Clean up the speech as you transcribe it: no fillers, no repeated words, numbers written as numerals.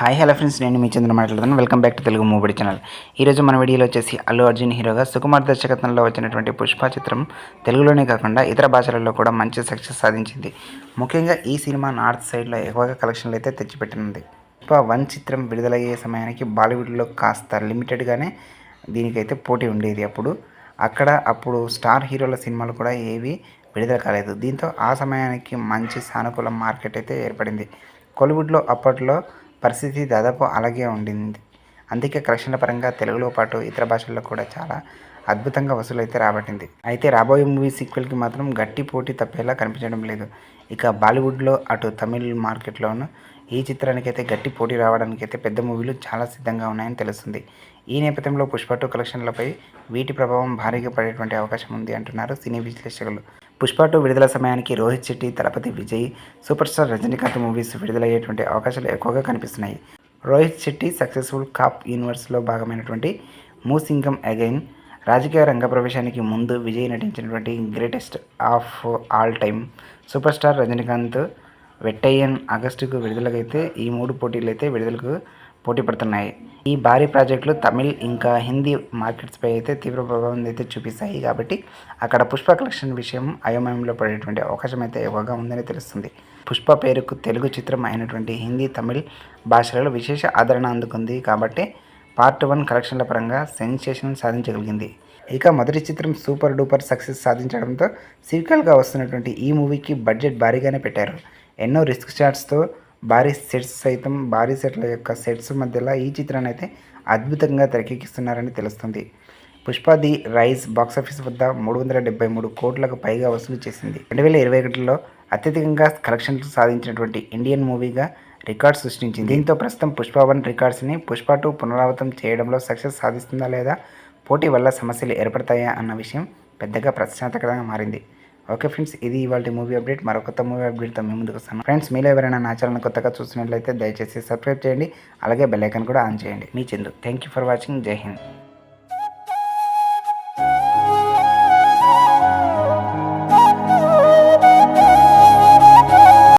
Hi hello friends, నేను మీ చంద్ర మాట్లాడుతున్నాను. Welcome back to Telugu movie channel. ఈరోజు మన వీడియోలో వచ్చేసి అల్లు అర్జున్ హీరోగా సుకుమార్ దర్శకత్వంలో వచ్చినటువంటి పుష్ప చిత్రం తెలుగులోనే కాకుండా ఇతర భాషలలో కూడా మంచి సక్సెస్ సాధించింది. ముఖ్యంగా ఈ సినిమా నార్త్ సైడ్లో ఎక్కువగా కలెక్షన్లు అయితే తెచ్చిపెట్టింది. పుష్ప 1 చిత్రం విడుదలయ్యే సమయానికి బాలీవుడ్లో కాస్త లిమిటెడ్గానే దీనికైతే పోటీ ఉండేది. అప్పుడు స్టార్ హీరోల సినిమాలు కూడా ఏవి విడుదల కాలేదు. దీంతో ఆ సమయానికి మంచి సానుకూల మార్కెట్ అయితే ఏర్పడింది. కోలీవుడ్లో అప్పట్లో పరిస్థితి దాదాపు అలాగే ఉండింది. అందుకే కలెక్షన్ల పరంగా తెలుగులో పాటు ఇతర భాషల్లో కూడా చాలా అద్భుతంగా వసూలు అయితే రాబట్టింది. అయితే రాబోయే మూవీ సీక్వెల్కి మాత్రం గట్టి పోటీ తప్పేలా కనిపించడం లేదు. ఇక బాలీవుడ్లో అటు తమిళ్ మార్కెట్లోనూ ఈ చిత్రానికైతే గట్టి పోటీ రావడానికైతే పెద్ద మూవీలు చాలా సిద్ధంగా ఉన్నాయని తెలుస్తుంది. ఈ నేపథ్యంలో పుష్ప 2 కలెక్షన్లపై వీటి ప్రభావం భారీగా పడేటువంటి అవకాశం ఉంది అంటున్నారు సినీ విశ్లేషకులు. పుష్ప 2 విడుదల సమయానికి Rohit Shetty, Thalapathy Vijay, super star Rajinikanth movies విడుదలయ్యేటువంటి అవకాశాలు ఎక్కువగా కనిపిస్తున్నాయి. రోహిత్ శెట్టి సక్సెస్ఫుల్ కాప్ యూనివర్స్లో భాగమైనటువంటి మూసింగం అగైన్, రాజకీయ రంగ ప్రవేశానికి ముందు విజయ్ నటించినటువంటి greatest of all time, super star Rajinikanth Vettaiyan ఆగస్టుకు విడుదలకైతే ఈ 3 పోటీలు అయితే విడుదలకు పోటీ పడుతున్నాయి. ఈ భారీ ప్రాజెక్టులు తమిళ్ ఇంకా హిందీ మార్కెట్స్పై అయితే తీవ్ర ప్రభావం అయితే చూపిస్తాయి. కాబట్టి అక్కడ పుష్ప కలెక్షన్ విషయం అయోమయంలో పడేటువంటి అవకాశం అయితే ఎక్కువగా ఉందని తెలుస్తుంది. పుష్ప పేరుకు తెలుగు చిత్రం అయినటువంటి హిందీ, తమిళ్ భాషలలో విశేష ఆదరణ అందుకుంది. కాబట్టి పార్ట్ 1 కలెక్షన్ల పరంగా సెన్సేషన్ సాధించగలిగింది. ఇక మొదటి చిత్రం సూపర్ డూపర్ సక్సెస్ సాధించడంతో సీక్వెల్గా వస్తున్నటువంటి ఈ మూవీకి బడ్జెట్ భారీగానే పెట్టారు. ఎన్నో రిస్క్ షాట్స్తో భారీ సెట్ల యొక్క సెట్స్ మధ్యలో ఈ చిత్రాన్ని అయితే అద్భుతంగా తెరకెక్కిస్తున్నారని తెలుస్తుంది. పుష్ప ది రైజ్ బాక్సాఫీస్ వద్ద 373 కోట్లకు పైగా వసూలు చేసింది. 2021లో అత్యధికంగా కలెక్షన్లు సాధించినటువంటి ఇండియన్ మూవీగా రికార్డ్ సృష్టించింది. దీంతో ప్రస్తుతం పుష్ప 1 రికార్డ్స్ని పుష్ప 2 పునరావృతం చేయడంలో సక్సెస్ సాధిస్తుందా లేదా, పోటీ వల్ల సమస్యలు ఏర్పడతాయా అన్న విషయం పెద్దగా ప్రశ్నార్థకంగా మారింది. ఓకే ఫ్రెండ్స్, ఇది ఇవాళ మూవీ అప్డేట్. మరో కొత్త మూవీ అప్డేట్తో మేము ముందుకు వస్తాను. ఫ్రెండ్స్, మీలో ఎవరైనా నా ఛానల్ కొత్తగా చూస్తున్నట్లయితే దయచేసి సబ్స్క్రైబ్ చేయండి. అలాగే బెల్ ఐకాన్ కూడా ఆన్ చేయండి. మీ Chandu. Thank you for watching. జై హింద్.